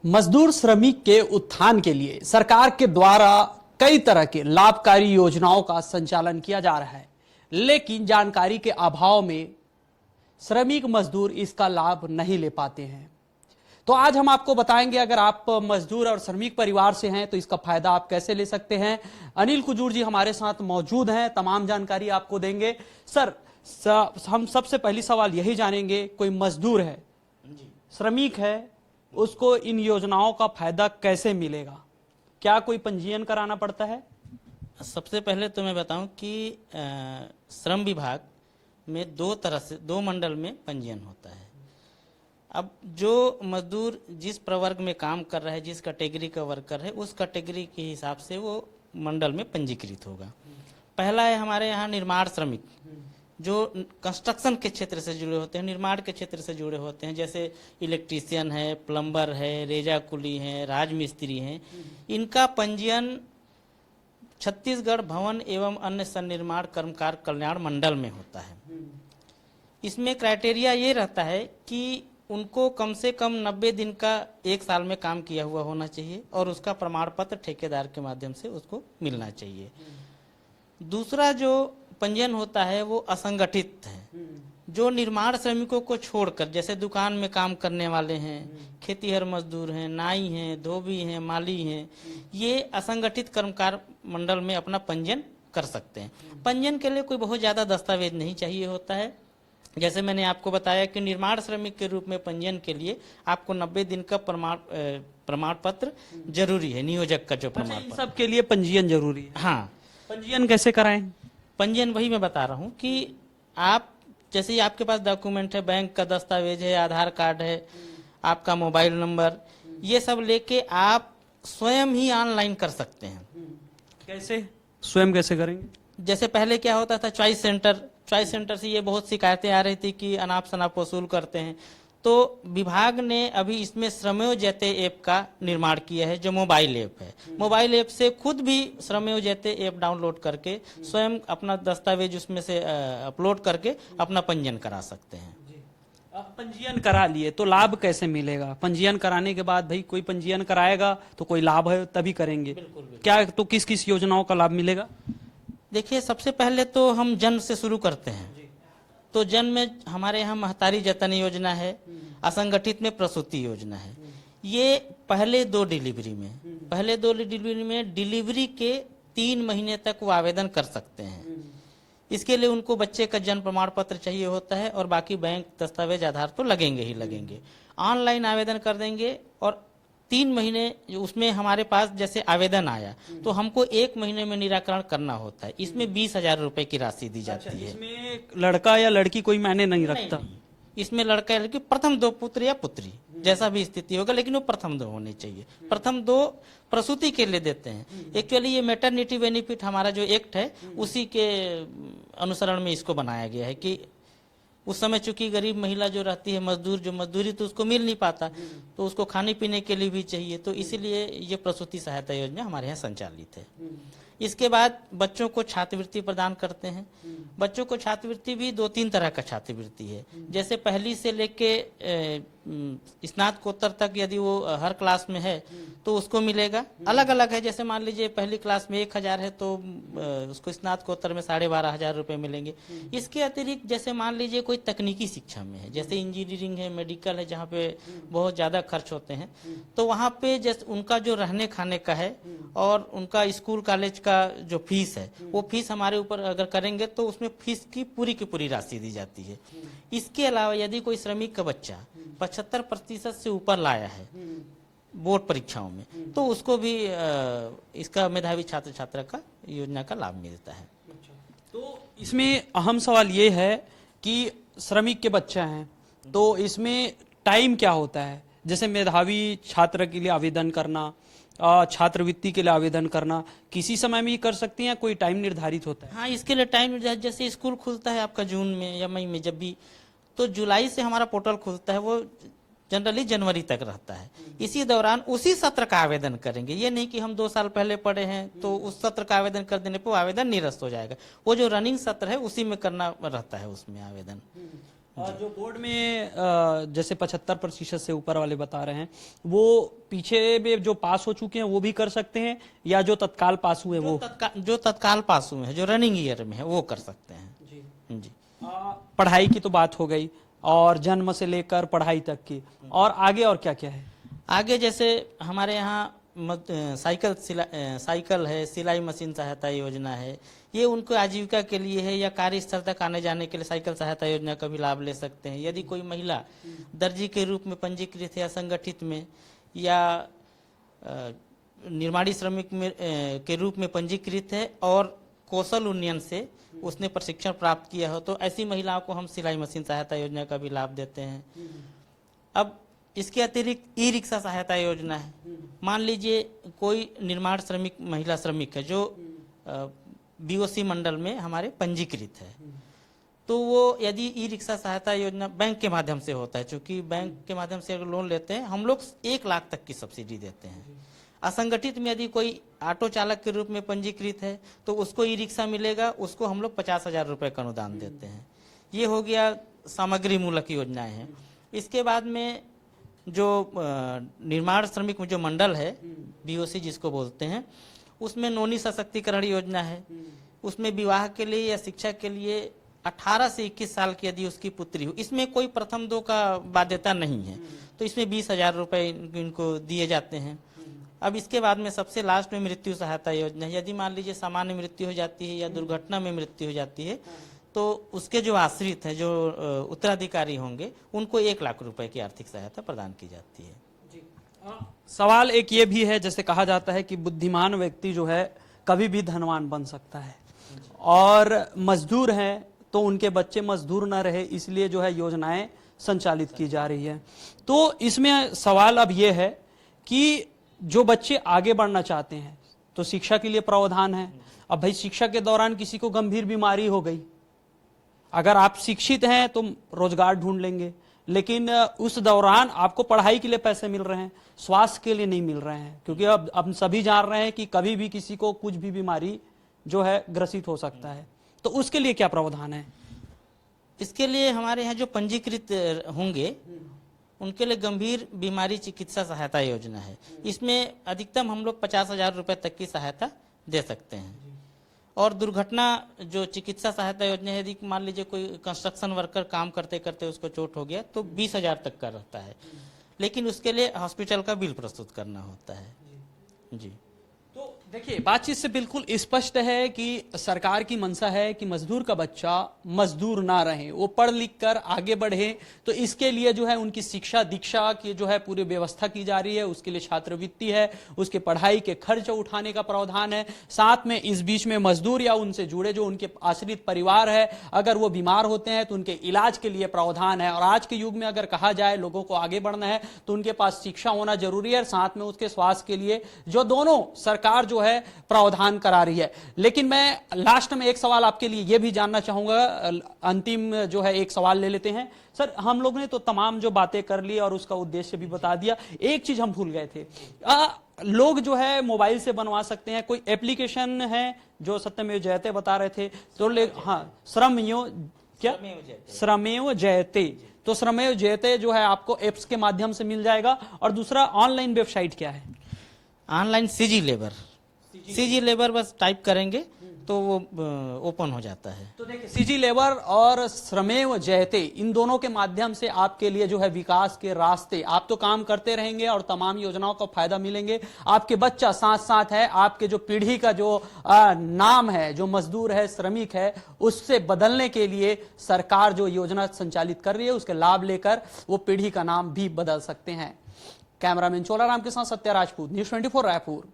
मजदूर श्रमिक के उत्थान के लिए सरकार के द्वारा कई तरह के लाभकारी योजनाओं का संचालन किया जा रहा है, लेकिन जानकारी के अभाव में श्रमिक मजदूर इसका लाभ नहीं ले पाते हैं। तो आज हम आपको बताएंगे, अगर आप मजदूर और श्रमिक परिवार से हैं तो इसका फायदा आप कैसे ले सकते हैं। अनिल कुजूर जी हमारे साथ मौजूद हैं, तमाम जानकारी आपको देंगे। सर, हम सबसे पहली सवाल यही जानेंगे, कोई मजदूर है, श्रमिक है, उसको इन योजनाओं का फायदा कैसे मिलेगा? क्या कोई पंजीयन कराना पड़ता है? सबसे पहले तो मैं बताऊं कि श्रम विभाग में दो मंडल में पंजीयन होता है। अब जो मजदूर जिस प्रवर्ग में काम कर रहा है, जिस कैटेगरी का वर्कर है, उस कैटेगरी के हिसाब से वो मंडल में पंजीकृत होगा। पहला है हमारे यहाँ निर्माण श्रमिक, जो कंस्ट्रक्शन के क्षेत्र से जुड़े होते हैं, निर्माण के क्षेत्र से जुड़े होते हैं, जैसे इलेक्ट्रीशियन है, प्लम्बर है, रेजा कुली है, राजमिस्त्री हैं। इनका पंजीयन छत्तीसगढ़ भवन एवं अन्य सन्निर्माण कर्मकार कल्याण मंडल में होता है। इसमें क्राइटेरिया ये रहता है कि उनको कम से कम 90 दिन का 1 साल में काम किया हुआ होना चाहिए और उसका प्रमाण पत्र ठेकेदार के माध्यम से उसको मिलना चाहिए। दूसरा जो पंजीयन होता है वो असंगठित है, जो निर्माण श्रमिकों को छोड़कर, जैसे दुकान में काम करने वाले हैं, खेतीहर मजदूर हैं, नाई हैं, धोबी हैं, माली हैं, ये असंगठित कर्मकार मंडल में अपना पंजीयन कर सकते हैं। पंजीयन के लिए कोई बहुत ज़्यादा दस्तावेज नहीं चाहिए होता है। जैसे मैंने आपको बताया कि निर्माण श्रमिक के रूप में पंजीयन के लिए आपको 90 दिन का प्रमाण पत्र जरूरी है, नियोजक का जो प्रमाण पत्र। सबके लिए पंजीयन जरूरी है? हाँ। पंजीयन कैसे कराएं? पंजीयन वही मैं बता रहा हूँ कि आप जैसे ही आपके पास डॉक्यूमेंट है, बैंक का दस्तावेज है, आधार कार्ड है, आपका मोबाइल नंबर, ये सब लेके आप स्वयं ही ऑनलाइन कर सकते हैं। कैसे? स्वयं कैसे करेंगे? जैसे पहले क्या होता था, चॉइस सेंटर से ये बहुत शिकायतें आ रही थी कि अनाप शनाप वसूल करते हैं। तो विभाग ने अभी इसमें श्रमेव जयते ऐप का निर्माण किया है, जो मोबाइल ऐप है। मोबाइल ऐप से खुद भी श्रमेव जयते ऐप डाउनलोड करके स्वयं अपना दस्तावेज उसमें से अपलोड करके अपना पंजीयन करा सकते हैं। अब पंजीयन करा लिए तो लाभ कैसे मिलेगा? पंजीयन कराने के बाद भाई कोई पंजीयन कराएगा तो कोई लाभ है तभी करेंगे। बिल्कुल। क्या तो किस किस योजनाओं का लाभ मिलेगा? देखिए, सबसे पहले तो हम जन्म से शुरू करते हैं। तो जन्म में हमारे यहाँ महतारी जतन योजना है, असंगठित में प्रसूति योजना है। ये पहले दो डिलीवरी में डिलीवरी के 3 महीने तक वो आवेदन कर सकते हैं। इसके लिए उनको बच्चे का जन्म प्रमाण पत्र चाहिए होता है और बाकी बैंक दस्तावेज आधार तो लगेंगे ही लगेंगे। ऑनलाइन आवेदन कर देंगे और 3 महीने उसमें हमारे पास जैसे आवेदन आया तो हमको 1 महीने में निराकरण करना होता है। इसमें 20,000 रुपए की राशि दी जाती है। इसमें लड़का या लड़की कोई मायने नहीं रखता? इसमें लड़का या लड़की, प्रथम 2 पुत्र या पुत्री, जैसा भी स्थिति होगा, लेकिन वो प्रथम 2 होने चाहिए। प्रथम 2 प्रसूति के लिए देते हैं। एक्चुअली ये मैटरनिटी बेनिफिट हमारा जो एक्ट है उसी के अनुसरण में इसको बनाया गया है कि उस समय चूंकि गरीब महिला जो रहती है, मजदूर, जो मजदूरी तो उसको मिल नहीं पाता, तो उसको खाने पीने के लिए भी चाहिए, तो इसीलिए ये प्रसूति सहायता योजना हमारे यहाँ संचालित है। इसके बाद बच्चों को छात्रवृत्ति प्रदान करते हैं। बच्चों को छात्रवृत्ति भी 2-3 तरह का छात्रवृत्ति है। जैसे पहली से लेके स्नातकोत्तर तक यदि वो हर क्लास में है तो उसको मिलेगा। अलग अलग है, जैसे मान लीजिए पहली क्लास में 1,000 है तो उसको स्नातकोत्तर में 12,500 रुपये मिलेंगे। इसके अतिरिक्त जैसे मान लीजिए कोई तकनीकी शिक्षा में है, जैसे इंजीनियरिंग है, मेडिकल है, जहाँ पे बहुत ज़्यादा खर्च होते हैं, तो वहाँ पे जैसे उनका जो रहने खाने का है और उनका स्कूल कॉलेज का जो फीस है, वो फीस हमारे ऊपर अगर करेंगे तो उसमें फीस की पूरी राशि दी जाती है। इसके अलावा यदि कोई श्रमिक का बच्चा 75% से ऊपर लाया है बोर्ड परीक्षाओं में, तो उसको भी इसका मेधावी छात्र छात्रा का योजना का लाभ मिलता है। तो इसमें अहम सवाल ये है कि श्रमिक के बच्चे हैं तो इसमें टाइम क्या होता है? जैसे मेधावी छात्र के लिए आवेदन करना, छात्रवृत्ति के लिए आवेदन करना, किसी समय में ही कर सकती हैं? कोई टाइम निर्धारित होता है? हाँ, इसके लिए टाइम निर्धारित, जैसे स्कूल खुलता है आपका जून में या मई में, जब भी, तो जुलाई से हमारा पोर्टल खुलता है, वो जनरली जनवरी तक रहता है। इसी दौरान उसी सत्र का आवेदन करेंगे। ये नहीं कि हम 2 साल पहले पढ़े हैं तो उस सत्र का आवेदन कर देने पर आवेदन निरस्त हो जाएगा। वो जो रनिंग सत्र है उसी में करना रहता है उसमें आवेदन। और जो बोर्ड में जैसे 75% से ऊपर वाले बता रहे हैं, वो पीछे में जो पास हो चुके हैं वो भी कर सकते हैं, या जो तत्काल पास हुए वो? जो तत्काल पास हुए हैं, जो रनिंग ईयर में है, वो कर सकते हैं जी। जी। पढ़ाई की तो बात हो गई, और जन्म से लेकर पढ़ाई तक की, और आगे और क्या क्या है? आगे जैसे हमारे यहाँ साइकिल है, सिलाई मशीन सहायता योजना है, ये उनको आजीविका के लिए है, या कार्यस्थल तक आने जाने के लिए साइकिल सहायता योजना का भी लाभ ले सकते हैं। यदि कोई महिला दर्जी के रूप में पंजीकृत है या संगठित में, या निर्माणी श्रमिक में के रूप में पंजीकृत है और कौशल उन्नयन से उसने प्रशिक्षण प्राप्त किया हो, तो ऐसी महिलाओं को हम सिलाई मशीन सहायता योजना का भी लाभ देते हैं। अब इसके अतिरिक्त ई रिक्शा सहायता योजना है। मान लीजिए कोई निर्माण श्रमिक महिला श्रमिक है जो बीओसी मंडल में हमारे पंजीकृत है, तो वो यदि ई रिक्शा सहायता योजना बैंक के माध्यम से होता है, क्योंकि बैंक के माध्यम से अगर लोन लेते हैं हम लोग 1 लाख तक की सब्सिडी देते हैं। असंगठित में यदि कोई ऑटो चालक के रूप में पंजीकृत है तो उसको ई रिक्शा मिलेगा, उसको हम लोग 50,000 रुपये का अनुदान देते हैं। ये हो गया सामग्री मूलक योजनाएं हैं। इसके बाद में जो निर्माण श्रमिक में जो मंडल है, बीओसी जिसको बोलते हैं, उसमें नौनी सशक्तिकरण योजना है। उसमें विवाह के लिए या शिक्षा के लिए 18 से 21 साल की यदि उसकी पुत्री हो, इसमें कोई प्रथम 2 का बाध्यता नहीं है, तो इसमें 20,000 रुपये इनको दिए जाते हैं। अब इसके बाद में सबसे लास्ट में मृत्यु सहायता योजना है। यदि मान लीजिए सामान्य मृत्यु हो जाती है या दुर्घटना में मृत्यु हो जाती है, तो उसके जो आश्रित हैं, जो उत्तराधिकारी होंगे, उनको 1 लाख रुपए की आर्थिक सहायता प्रदान की जाती है। सवाल एक ये भी है, जैसे कहा जाता है कि बुद्धिमान व्यक्ति जो है कभी भी धनवान बन सकता है, और मजदूर हैं तो उनके बच्चे मजदूर न रहे, इसलिए जो है योजनाएं संचालित की जा रही है। तो इसमें सवाल अब ये है कि जो बच्चे आगे बढ़ना चाहते हैं तो शिक्षा के लिए प्रावधान है। अब भाई शिक्षा के दौरान किसी को गंभीर बीमारी हो गई, अगर आप शिक्षित हैं तो रोजगार ढूंढ लेंगे, लेकिन उस दौरान आपको पढ़ाई के लिए पैसे मिल रहे हैं, स्वास्थ्य के लिए नहीं मिल रहे हैं, क्योंकि अब सभी जान रहे हैं कि कभी भी किसी को कुछ भी बीमारी जो है ग्रसित हो सकता है। तो उसके लिए क्या प्रावधान है? इसके लिए हमारे यहाँ जो पंजीकृत होंगे उनके लिए गंभीर बीमारी चिकित्सा सहायता योजना है। इसमें अधिकतम हम लोग 50,000 रुपये तक की सहायता दे सकते हैं। और दुर्घटना जो चिकित्सा सहायता योजना है, यदि मान लीजिए कोई कंस्ट्रक्शन वर्कर काम करते करते उसको चोट हो गया तो 20,000 तक का रहता है, लेकिन उसके लिए हॉस्पिटल का बिल प्रस्तुत करना होता है। जी। तो देखिए, बातचीत से बिल्कुल स्पष्ट है कि सरकार की मंशा है कि मजदूर का बच्चा मजदूर ना रहे, वो पढ़ लिख कर आगे बढ़े। तो इसके लिए जो है उनकी शिक्षा दीक्षा की जो है पूरी व्यवस्था की जा रही है। उसके लिए छात्रवृत्ति है, उसके पढ़ाई के खर्च उठाने का प्रावधान है। साथ में इस बीच में मजदूर या उनसे जुड़े जो उनके आश्रित परिवार है, अगर वो बीमार होते हैं तो उनके इलाज के लिए प्रावधान है। और आज के युग में अगर कहा जाए लोगों को आगे बढ़ना है तो उनके पास शिक्षा होना जरूरी है, साथ में उसके स्वास्थ्य के लिए जो दोनों सरकार जो है प्रावधान करा रही है। लेकिन मैं लास्ट में एक सवाल आपके लिए यह भी जानना चाहूंगा, अंतिम जो है एक सवाल ले लेते हैं। सर, हम लोग ने तो तमाम जो बातें कर ली और उसका उद्देश्य भी बता दिया, एक चीज हम भूल गए थे। लोग जो है मोबाइल से बनवा सकते हैं, कोई एप्लीकेशन है जो सत्यमेव जयते बता रहे थे, तो श्रमेव जयते, तो श्रमेव जयते जो है आपको एप्स के माध्यम से मिल जाएगा। और दूसरा ऑनलाइन वेबसाइट क्या है? ऑनलाइन सीजी लेबर बस टाइप करेंगे तो वो ओपन हो जाता है। तो देखिए, सीजी लेबर और श्रमेव जयते, इन दोनों के माध्यम से आपके लिए जो है विकास के रास्ते, आप तो काम करते रहेंगे और तमाम योजनाओं का फायदा मिलेंगे। आपके बच्चा साथ साथ है, आपके जो पीढ़ी का जो नाम है, जो मजदूर है, श्रमिक है, उससे बदलने के लिए सरकार जो योजना संचालित कर रही है उसके लाभ लेकर वो पीढ़ी का नाम भी बदल सकते हैं। कैमरामैन चोलाराम के साथ सत्या राजपूत, न्यूज़ 24 रायपुर।